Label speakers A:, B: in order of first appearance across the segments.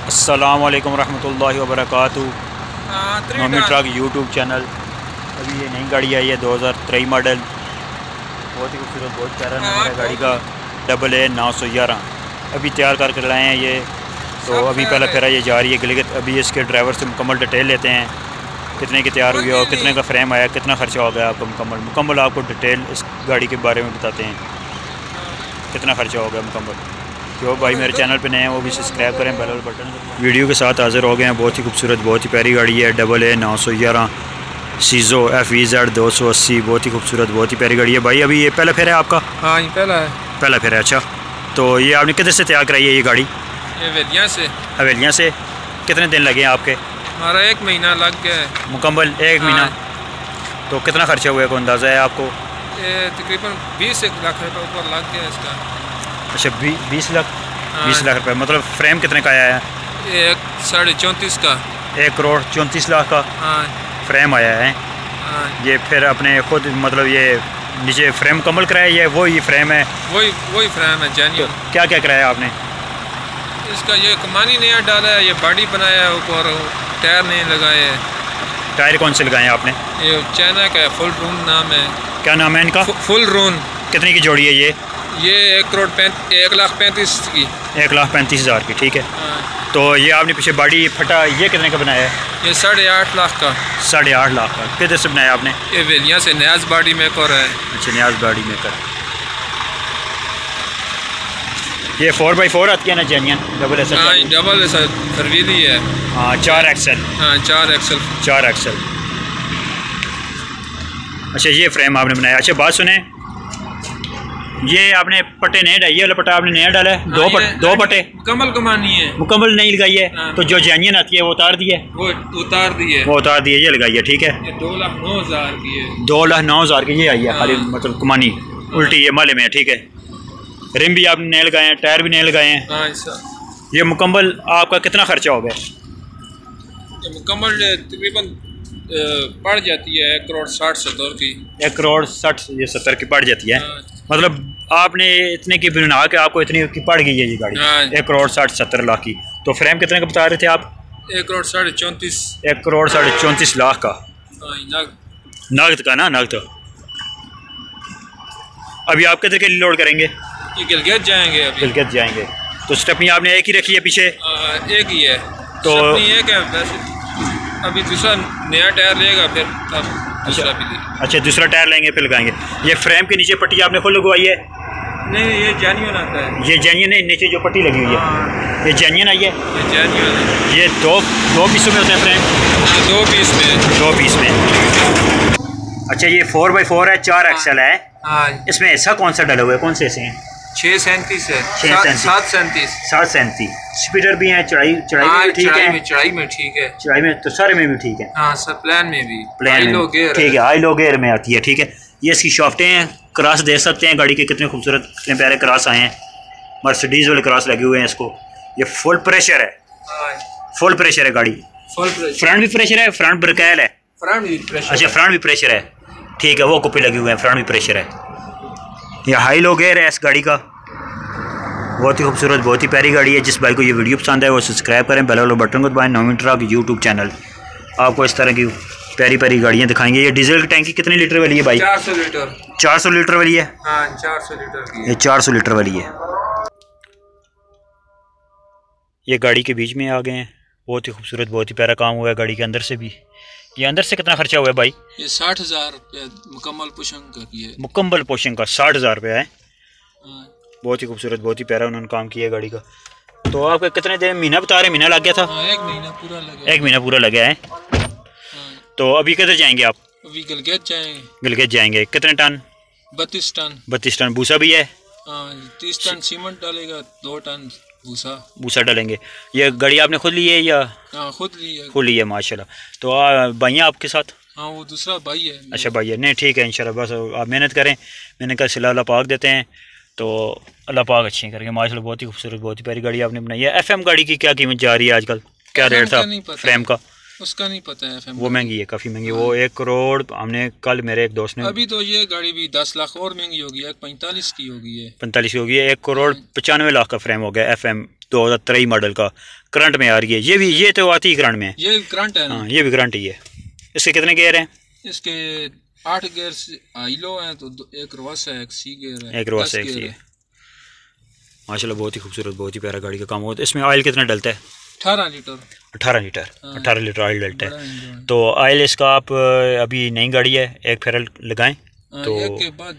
A: अस्सलामुअलैकुम रहमतुल्लाहि व बरकातुहू। Nomi truck YouTube channel. अभी ये नई गाड़ी आई है 2023 मॉडल, बहुत ही खूबसूरत, बहुत प्यारा नंबर है गाड़ी का, AA911। अभी तैयार करके लाए हैं ये, तो अभी पहला फेरा ये जा रही है गिलगित। अभी इसके ड्राइवर से मुकम्मल डिटेल लेते हैं, कितने की तैयार हुई और कितने का फ्रेम आया, कितना खर्चा हो गया आपको। मुकम्मल आपको डिटेल इस गाड़ी के बारे में बताते हैं, कितना खर्चा हो गया मुकम्मल। जो भाई मेरे चैनल पे नए हैं वो भी सब्सक्राइब करें, बेल बटन। वीडियो के साथ हाजिर हो गए हैं। बहुत ही खूबसूरत, बहुत ही प्यारी गाड़ी है, AA911 सीजो FEZ 280। बहुत ही खूबसूरत, बहुत ही प्यारी गाड़ी है भाई। अभी ये पहला फेरा है आपका?
B: हाँ, ये पहला है।
A: पहला फेरा है। अच्छा, तो ये आपने किधर से तैयार कराई है ये गाड़ी?
B: ये हवेलियाँ से।
A: हवेलियाँ से। कितने दिन लगे हैं आपके?
B: हमारा 1 महीना लग गया है।
A: मुकम्मल 1 महीना। तो कितना खर्चा हुआ है, को अंदाज़ा है आपको?
B: ये तकरीबन 20 लाख रुपये ऊपर लग गया इसका।
A: अच्छा, 20 लाख। 20 लाख रुपये मतलब फ्रेम कितने का आया है?
B: ये 34.5 का।
A: 1 करोड़ 34 लाख का फ्रेम आया है। ये फिर अपने खुद मतलब ये नीचे फ्रेम मुकम्मल कराया, ये वही फ्रेम है?
B: वही फ्रेम है जेन्युइन।
A: तो क्या क्या कराया आपने
B: इसका? ये कमानी नया डाला है, ये बॉडी बनाया है ऊपर, टायर नहीं लगाए हैं।
A: टायर कौन से लगाए आपने?
B: ये चाइना का है, फुल रून नाम है।
A: क्या नाम है इनका?
B: फुल रून।
A: कितने की जोड़ी है ये?
B: ये 1,35,000 की।
A: 1,35,000 की, ठीक है। तो ये आपने पीछे बॉडी फटा, ये कितने का बनाया है? ये
B: 8.5 लाख का।
A: 8.5 लाख का। किधर से बनाया आपने?
B: ये हवेलियाँ से न्याज बॉडी मेकर है।
A: अच्छा, न्याज बॉडी मेकर। ये 4x4 आती है ना जेन्युइन? Double axle.
B: हाँ, डबल एक्सल फरवीली है।
A: हाँ, 4 एक्सल।
B: हाँ, 4 एक्सल।
A: 4 एक्सल। अच्छा, ये फ्रेम आपने बनाया। अच्छा, बात सुने, ये आपने पट्टे नए डाली है? वाला पट्टा आपने नया डाला है? दो पट्टे
B: मुकम्मल कमानी है।
A: मुकम्मल नहीं लगाई है?
B: हाँ।
A: तो जो जेन्युइन आती है वो उतार दी है?
B: वो उतार दी है।
A: वो उतार दी है, ये लगाई है, ठीक है।
B: ये 2,09,000 की है।
A: 2,09,000 की ये आई है।
B: हाँ।
A: खाली मतलब कमानी उल्टी ये माले में है, ठीक है। रिम भी आपने नए लगाए हैं, टायर भी नए लगाए हैं।
B: हाँ, ऐसा।
A: ये मुकम्मल आपका कितना खर्चा हो गया?
B: ये मुकम्मल तकरीबन पड़ जाती है 1,60,70 की।
A: 1,60,70 की पड़ जाती है।
B: हाँ।
A: मतलब आपने इतने की बना के आपको इतनी की पड़ गई है ये गाड़ी?
B: हाँ।
A: 1,60,70 लाख की। तो फ्रेम कितने का बता रहे थे आप?
B: 1,34,34।
A: 1,34,34 लाख का। नगद का ना? नगद। अभी आप किधर के लिए लोड करेंगे?
B: ये गिलगित जाएंगे अभी।
A: गिलगित जाएंगे। तो स्टेपनी आपने एक ही रखी है पीछे?
B: एक ही है।
A: तो
B: एक है वैसे। अभी दूसरा नया टायर लेगा फिर तब दूसरा भी लेगा।
A: अच्छा, दूसरा टायर लेंगे फिर लगाएंगे। ये फ्रेम के नीचे पट्टी आपने खुद लगवाई है?
B: नहीं, ये जेन्युइन आता है।
A: ये जेन्युइन है? नीचे जो पट्टी लगी हुई है ये जेन्युइन आई है?
B: ये जेन्युइन है।
A: ये दो पीसों में होता है फ्रेम?
B: 2 पीस में।
A: 2 पीस में। अच्छा, ये 4x4 है, 4 एक्सल है।
B: हाँ।
A: इसमें ऐसा कौन सा डला हुआ है? कौन से ऐसे हैं?
B: 637 है।
A: 737। 737 स्पीडर भी हैं, चढ़ाई में ठीक है?
B: चढ़ाई में ठीक है।
A: चढ़ाई में तो सारे में भी ठीक है?
B: हाँ, सब प्लान में भी।
A: प्लान में ठीक है, हाई लो गेयर में आती है, ठीक है। ये इसकी शॉफ्टें हैं, क्रॉस देख सकते हैं गाड़ी के, कितने खूबसूरत, कितने प्यारे क्रॉस आए हैं। मर्सिडीज वाले क्रॉस लगे हुए हैं इसको। ये फुल प्रेशर है। फुल प्रेशर है गाड़ी।
B: Full pressure.
A: फ्रंट भी प्रेशर है? फ्रंट ब्रेकैल है?
B: फ्रंट भी प्रेशर।
A: अच्छा, फ्रंट भी प्रेशर है, ठीक है। वो कुप्पी लगे हुए हैं, फ्रंट भी प्रेशर है। यह हाई लो गेयर है इस गाड़ी का। बहुत ही खूबसूरत, बहुत ही प्यारी गाड़ी है। जिस भाई को ये वीडियो पसंद है वो सब्सक्राइब करें, बेल वाले बटन को दबाएं। नोमी ट्रक यूट्यूब चैनल आपको इस तरह की प्यारी प्यारी गाड़ियाँ दिखाएंगे। ये डीजल की टैंकी कितने लीटर वाली है भाई?
B: 400 लीटर।
A: 400 लीटर वाली है?
B: हाँ, 400 लीटर की।
A: ये 400 लीटर वाली है। ये गाड़ी के बीच में आ गए हैं। बहुत ही खूबसूरत, बहुत ही प्यारा काम हुआ है गाड़ी के अंदर से भी। ये अंदर से कितना खर्चा हुआ है भाई?
B: ये 60,000 रुपये मुकम्मल पोशिंग का की है।
A: मुकम्मल पोशिंग का 60,000 रुपये है।
B: हाँ।
A: बहुत ही खूबसूरत, बहुत ही प्यारा उन्होंने काम किया है गाड़ी का। तो आपका कितने दिन महीना बता रहे? महीना लग गया था?
B: हाँ, 1 महीना पूरा लगा।
A: 1 महीना पूरा लगा है।
B: हाँ।
A: तो अभी किधर जाएंगे आप?
B: अभी गिलगित जाएंगे।
A: गिलगित जाएंगे। कितने टन?
B: 32 टन।
A: 32 टन भूसा भी है?
B: हाँ, 30 टन सीमेंट डालेगा, 2 टन
A: भूसा डालेंगे। ये गाड़ी आपने खुद ली है या?
B: हाँ, खुद ली है।
A: खुद ली है, माशाल्लाह। तो भाई आपके साथ?
B: हाँ, वो दूसरा भाई है।
A: अच्छा, भाई है। नहीं, ठीक है, इंशाल्लाह। बस आप मेहनत करें, मैंने कहा सिला अल्लाह पाक देते हैं, तो अल्लाह पाक अच्छी करेंगे। माशाल्लाह, बहुत ही खूबसूरत, बहुत ही प्यारी गाड़ी आपने बनाई है। FM गाड़ी की क्या कीमत जा रही है आजकल? क्या रेट था फ्रेम का?
B: उसका नहीं पता है FM।
A: वो महंगी है, काफ़ी महंगी। वो 1 करोड़ हमने कल मेरे एक दोस्त ने।
B: अभी तो ये गाड़ी भी 10 लाख और महंगी होगी, 45 की होगी है।
A: 45 की होगी। 1 करोड़ 95 लाख का फ्रेम हो गया। FM 2023 मॉडल का करंट में आ रही है। ये भी, ये तो आती ही करंट में है।
B: ये करंट है ना?
A: हाँ, ये भी करंट ही है। इसके कितने गेयर हैं?
B: इसके 8 गेयर हाई लो हैं, तो एक रिवर्स है, एक सी गेयर है,
A: एक रिवर्स है, एक सी है। माशाल्लाह बहुत ही खूबसूरत, बहुत ही प्यारा गाड़ी का काम होता है। इसमें ऑयल कितना डलता है? 18 लीटर 18 लीटर ऑयल डलता है। तो ऑयल इसका आप अभी नई गाड़ी है, एक फेरल लगाएं तो
B: के बाद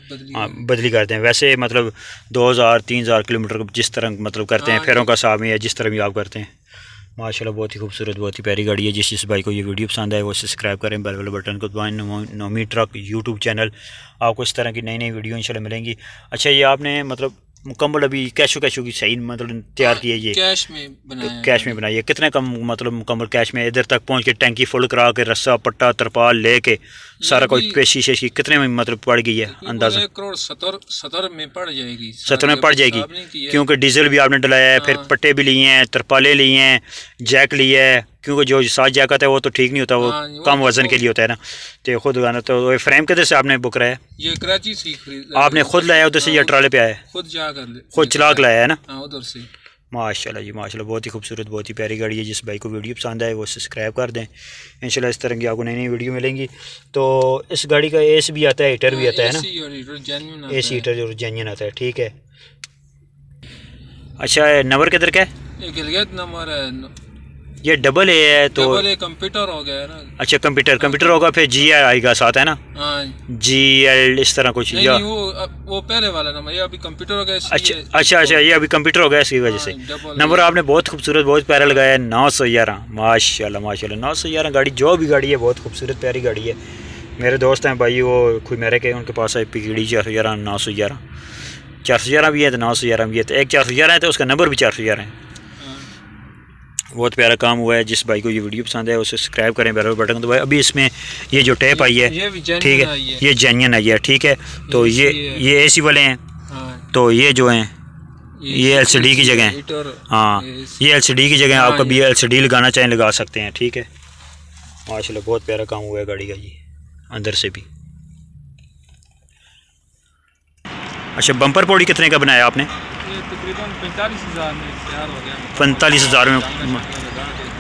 A: बदली करते हैं। वैसे मतलब 2000-3000 किलोमीटर जिस तरह मतलब करते हैं फेरों का हिसाब में, या जिस तरह भी आप करते हैं। माशाल्लाह बहुत ही खूबसूरत, बहुत ही प्यारी गाड़ी है। जिस भाई को ये वीडियो पसंद आए वो सब्सक्राइब करें, बेल वाले बटन को दबाएं। नोमी ट्रक यूट्यूब चैनल, आपको इस तरह की नई नई वीडियो इंशाल्लाह मिलेंगी। अच्छा, ये आपने मतलब मुकम्मल अभी कैशो की सही मतलब तैयार की है? ये
B: कैश में बनाया,
A: कैश में बनाई है। कितने कम मतलब मुकम्मल कैश में इधर तक पहुंच के टैंकी फुल करा के रस्सा पट्टा तरपाल लेके सारा कोई पेशी शेशी कितने में मतलब पड़ गई है अंदाजा?
B: 1 करोड़ 70 में पड़ जाएगी।
A: 70 में पड़ जाएगी, क्योंकि डीजल भी आपने डलाया है, फिर पट्टे भी लिए हैं, तरपाले लिए हैं, जैक लिए है। क्योंकि जो साथ जैक आता है वो तो ठीक नहीं होता, वो कम वजन के लिए होता है ना। तो खुद लगाना। तो फ्रेम किधर से आपने बुक रहा है?
B: ये कराची से
A: आपने खुद लाया उधर से या ट्राले पे आया? खुद चला के लाया है ना?
B: उधर से।
A: माशाल्लाह जी माशाल्लाह, बहुत ही खूबसूरत, बहुत ही प्यारी गाड़ी है। जिस भाई को वीडियो पसंद आए वो सब्सक्राइब कर दें। इंशाल्लाह इस तरह की आपको नई नई वीडियो मिलेंगी। तो इस गाड़ी का एसी भी आता है, हीटर भी आता है ना? एसी हीटर जो जेन्युइन आता है, ठीक है। अच्छा, नंबर किधर का है?
B: गिलगित नंबर है।
A: ये डबल ए है तो
B: कंप्यूटर हो गया ना? अच्छा,
A: कंप्यूटर होगा, फिर जी आएगा साथ है ना? GL इस तरह कुछ।
B: नहीं, वो पहले वाला नंबर, ये अभी कंप्यूटर हो गया।
A: अच्छा, ये अभी कंप्यूटर हो गया, इसकी वजह से नंबर आपने बहुत खूबसूरत, बहुत प्यारा लगाया है। 911 माशाल्लाह माशाल्लाह, 911 गाड़ी, जो भी गाड़ी है बहुत खूबसूरत प्यारी गाड़ी है। मेरे दोस्त हैं भाई, वो खुद मेरे के उनके पास है PKD 411 911 411 भी है तो 911 भी है। तो एक 411 है तो उसका नंबर भी 411 है। बहुत प्यारा काम हुआ है। जिस भाई को ये वीडियो पसंद है उसे सब्सक्राइब करें, बेल बटन दबाएं। अभी इसमें ये जो टेप आई है, ठीक है, ये जेन्युइन आई है, ठीक है। तो ये AC वाले हैं, तो ये जो हैं ये LCD की जगह है। हाँ, ये LCD की जगह आप कभी LCD लगाना चाहें लगा सकते हैं, ठीक है। माशाल्लाह बहुत प्यारा काम हुआ है गाड़ी का ये अंदर से भी। अच्छा, बम्पर पौड़ी कितने का बनाया आपने?
B: तकरीबन 45,000 में तैयार हो गया।
A: 45,000 में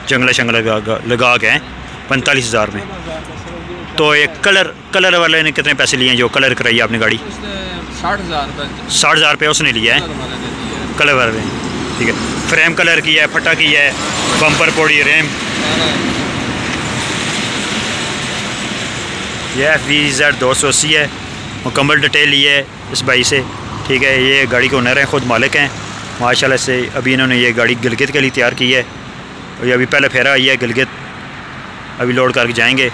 A: जंगला लगा के 45,000 में। तो एक कलर वाले ने कितने पैसे लिए हैं जो कलर कराई आपने गाड़ी?
B: 60,000 रुपये।
A: 60,000 रुपये उसने लिया है कलर वाले, ठीक है। फ्रेम कलर किया है, फटा किया है, बम्पर पौड़ी, रेम, ये FVZ 280 है। मुकम्मल डिटेल ली है इस भाई से, ठीक है। ये गाड़ी के ओनर हैं, ख़ुद मालिक हैं माशाल्लाह से। अभी इन्होंने ये गाड़ी गिलगित के लिए तैयार की है, और ये अभी पहले फेरा आई है गिलगित, अभी लोड करके जाएंगे।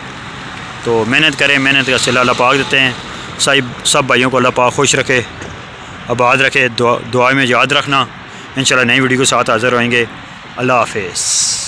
A: तो मेहनत करें, मेहनत का सिला अल्लाह पाक देते हैं। सब भाइयों को अल्लाह पाक खुश रखे, आबाद रखे, दुआ में याद रखना। इंशाल्लाह नई वीडियो के साथ हाज़िर होएंगे। अल्लाह हाफ़िज़।